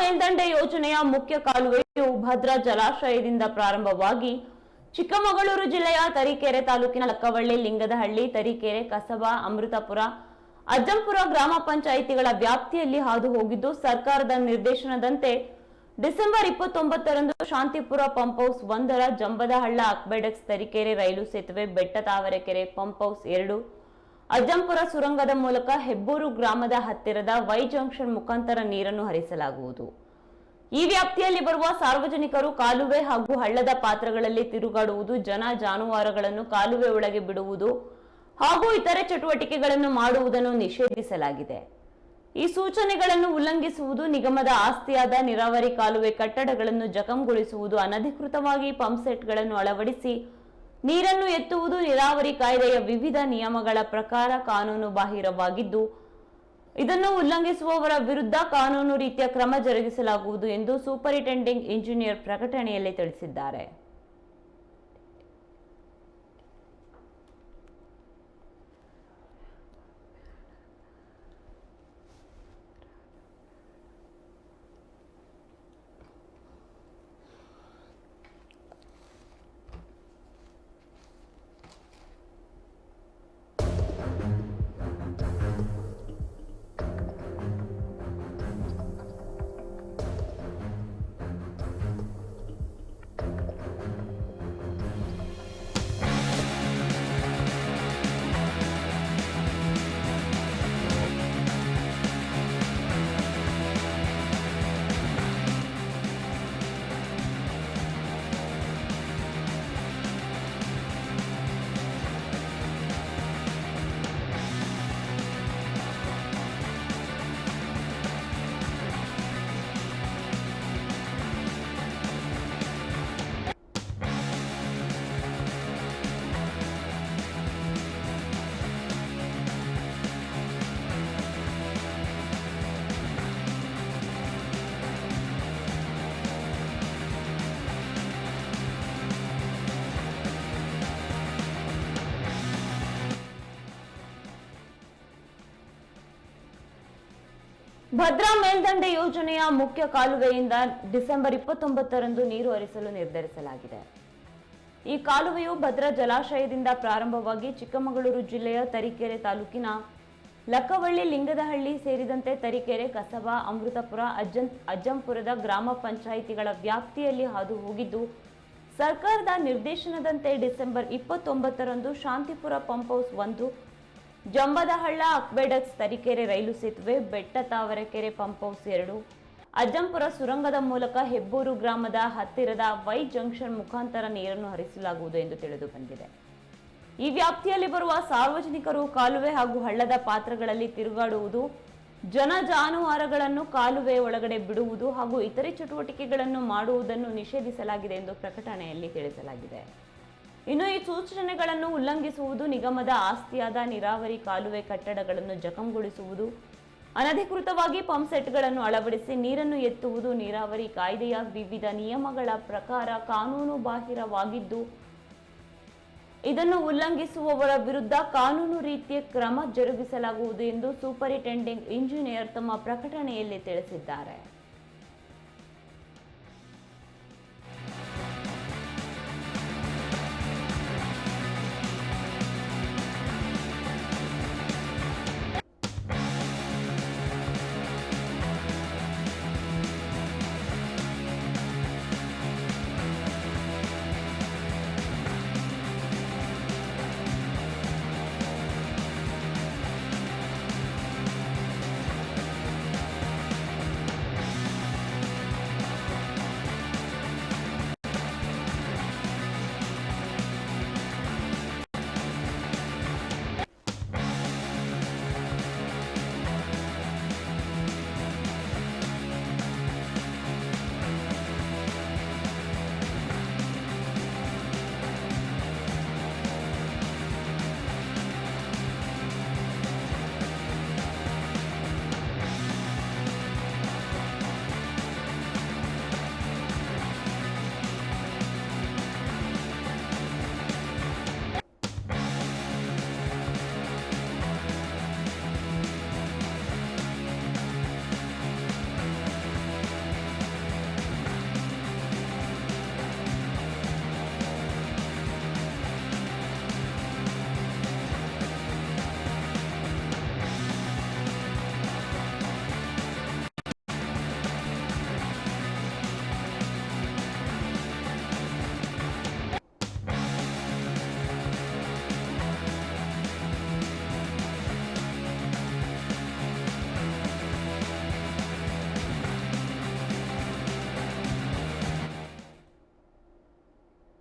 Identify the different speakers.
Speaker 1: ಮೇಲ್ದಂಡೆ ಯೋಜನೆಯ ಮುಖ್ಯ ಕಾಲುವೆಯು ಭದ್ರಾ ಜಲಾಶಯದಿಂದ ಪ್ರಾರಂಭವಾಗಿ ಚಿಕ್ಕಮಗಳೂರು ಜಿಲ್ಲೆಯ ತರೀಕೆರೆ ತಾಲೂಕಿನ ಲಕ್ಕವಳ್ಳಿ, ಲಿಂಗದಹಳ್ಳಿ, ತರೀಕೆರೆ, ಕಸಬಾ, ಅಮೃತಪುರ, ಅಜ್ಜಂಪುರ ಗ್ರಾಮ ಪಂಚಾಯಿತಿಗಳ ವ್ಯಾಪ್ತಿಯಲ್ಲಿ ಹಾದು ಹೋಗಿದ್ದು, ಸರ್ಕಾರದ ನಿರ್ದೇಶನದಂತೆ ಡಿಸೆಂಬರ್ 29ರಂದು ಶಾಂತಿಪುರ ಪಂಪ್ ಹೌಸ್ 1ರ ಜಂಬದಹಳ್ಳ ಅಕ್ವೆಡಕ್ಟ್, ತರೀಕೆರೆ ರೈಲು ಸೇತುವೆ, ಬೆಟ್ಟ ತಾವರೆಕೆರೆ ಪಂಪ್ ಹೌಸ್ 2, ಅಜ್ಜಂಪುರ ಸುರಂಗದ ಮೂಲಕ ಹೆಬ್ಬೂರು ಗ್ರಾಮದ ಹತ್ತಿರದ ವೈ ಜಂಕ್ಷನ್ ಮುಖಾಂತರ ನೀರನ್ನು ಹರಿಸಲಾಗುವುದು. ಈ ವ್ಯಾಪ್ತಿಯಲ್ಲಿ ಬರುವ ಸಾರ್ವಜನಿಕರು ಕಾಲುವೆ ಹಾಗೂ ಹಳ್ಳದ ಪಾತ್ರಗಳಲ್ಲಿ ತಿರುಗಾಡುವುದು, ಜನ ಜಾನುವಾರುಗಳನ್ನು ಕಾಲುವೆ ಒಳಗೆ ಬಿಡುವುದು ಹಾಗೂ ಇತರೆ ಚಟುವಟಿಕೆಗಳನ್ನು ಮಾಡುವುದನ್ನು ನಿಷೇಧಿಸಲಾಗಿದೆ. ಈ ಸೂಚನೆಗಳನ್ನು ಉಲ್ಲಂಘಿಸುವುದು, ನಿಗಮದ ಆಸ್ತಿಯಾದ ನೀರಾವರಿ ಕಾಲುವೆ ಕಟ್ಟಡಗಳನ್ನು ಜಖಂಗೊಳಿಸುವುದು, ಅನಧಿಕೃತವಾಗಿ ಪಂಪ್ಸೆಟ್ಗಳನ್ನು ಅಳವಡಿಸಿ ನೀರನ್ನು ಎತ್ತುವುದು ನೀರಾವರಿ ಕಾಯ್ದೆಯ ವಿವಿಧ ನಿಯಮಗಳ ಪ್ರಕಾರ ಕಾನೂನು ಬಾಹಿರವಾಗಿದ್ದು, ಇದನ್ನು ಉಲ್ಲಂಘಿಸುವವರ ವಿರುದ್ಧ ಕಾನೂನು ರೀತಿಯ ಕ್ರಮ ಜರುಗಿಸಲಾಗುವುದು ಎಂದು ಸೂಪರಿಂಟೆಂಡಿಂಗ್ ಇಂಜಿನಿಯರ್ ಪ್ರಕಟಣೆಯಲ್ಲಿ ತಿಳಿಸಿದ್ದಾರೆ. ಭದ್ರಾ ಮೇಲ್ದಂಡೆ ಯೋಜನೆಯ ಮುಖ್ಯ ಕಾಲುವೆಯಿಂದ ಡಿಸೆಂಬರ್ 29ರಂದು ನೀರು ಹರಿಸಲು ನಿರ್ಧರಿಸಲಾಗಿದೆ. ಈ ಕಾಲುವೆಯು ಭದ್ರಾ ಜಲಾಶಯದಿಂದ ಪ್ರಾರಂಭವಾಗಿ ಚಿಕ್ಕಮಗಳೂರು ಜಿಲ್ಲೆಯ ತರೀಕೆರೆ ತಾಲೂಕಿನ ಲಕ್ಕವಳ್ಳಿ, ಲಿಂಗದಹಳ್ಳಿ ಸೇರಿದಂತೆ ತರೀಕೆರೆ, ಕಸಬಾ, ಅಮೃತಪುರ, ಅಜ್ಜಂಪುರದ ಗ್ರಾಮ ಪಂಚಾಯಿತಿಗಳ ವ್ಯಾಪ್ತಿಯಲ್ಲಿ ಹಾದು ಹೋಗಿದ್ದು, ಸರ್ಕಾರದ ನಿರ್ದೇಶನದಂತೆ ಡಿಸೆಂಬರ್ 29ರಂದು Shantipura pump house 1, Jambadahalla aqueduct, Tarikere rail ಸೇತುವೆ, ಬೆಟ್ಟ ತಾವರೆಕೆರೆ ಪಂಪ್ ಹೌಸ್ 2, ಅಜ್ಜಂಪುರ ಸುರಂಗದ ಮೂಲಕ ಹೆಬ್ಬೂರು ಗ್ರಾಮದ ಹತ್ತಿರದ ವೈ ಜಂಕ್ಷನ್ ಮುಖಾಂತರ ನೀರನ್ನು ಹರಿಸಲಾಗುವುದು ಎಂದು ತಿಳಿದು ಬಂದಿದೆ. ಈ ವ್ಯಾಪ್ತಿಯಲ್ಲಿ ಬರುವ ಸಾರ್ವಜನಿಕರು ಕಾಲುವೆ ಹಾಗೂ ಹಳ್ಳದ ಪಾತ್ರಗಳಲ್ಲಿ ತಿರುಗಾಡುವುದು, ಜನ ಜಾನುವಾರುಗಳನ್ನು ಕಾಲುವೆ ಒಳಗಡೆ ಬಿಡುವುದು ಹಾಗೂ ಇತರೆ ಚಟುವಟಿಕೆಗಳನ್ನು ಮಾಡುವುದನ್ನು ನಿಷೇಧಿಸಲಾಗಿದೆ ಎಂದು ಪ್ರಕಟಣೆಯಲ್ಲಿ ತಿಳಿಸಲಾಗಿದೆ. ಇನ್ನು ಈ ಸೂಚನೆಗಳನ್ನು ಉಲ್ಲಂಘಿಸುವುದು, ನಿಗಮದ ಆಸ್ತಿಯಾದ ನೀರಾವರಿ ಕಾಲುವೆ ಕಟ್ಟಡಗಳನ್ನು ಜಖಂಗೊಳಿಸುವುದು, ಅನಧಿಕೃತವಾಗಿ ಪಂಪ್ಸೆಟ್ಗಳನ್ನು ಅಳವಡಿಸಿ ನೀರನ್ನು ಎತ್ತುವುದು ನೀರಾವರಿ ಕಾಯ್ದೆಯ ವಿವಿಧ ನಿಯಮಗಳ ಪ್ರಕಾರ ಕಾನೂನು ಬಾಹಿರವಾಗಿದ್ದು, ಇದನ್ನು ಉಲ್ಲಂಘಿಸುವವರ ವಿರುದ್ಧ ಕಾನೂನು ರೀತಿಯ ಕ್ರಮ ಜರುಗಿಸಲಾಗುವುದು ಎಂದು ಸೂಪರಿಂಟೆಂಡಿಂಗ್ ಇಂಜಿನಿಯರ್ ತಮ್ಮ ಪ್ರಕಟಣೆಯಲ್ಲಿ ತಿಳಿಸಿದ್ದಾರೆ.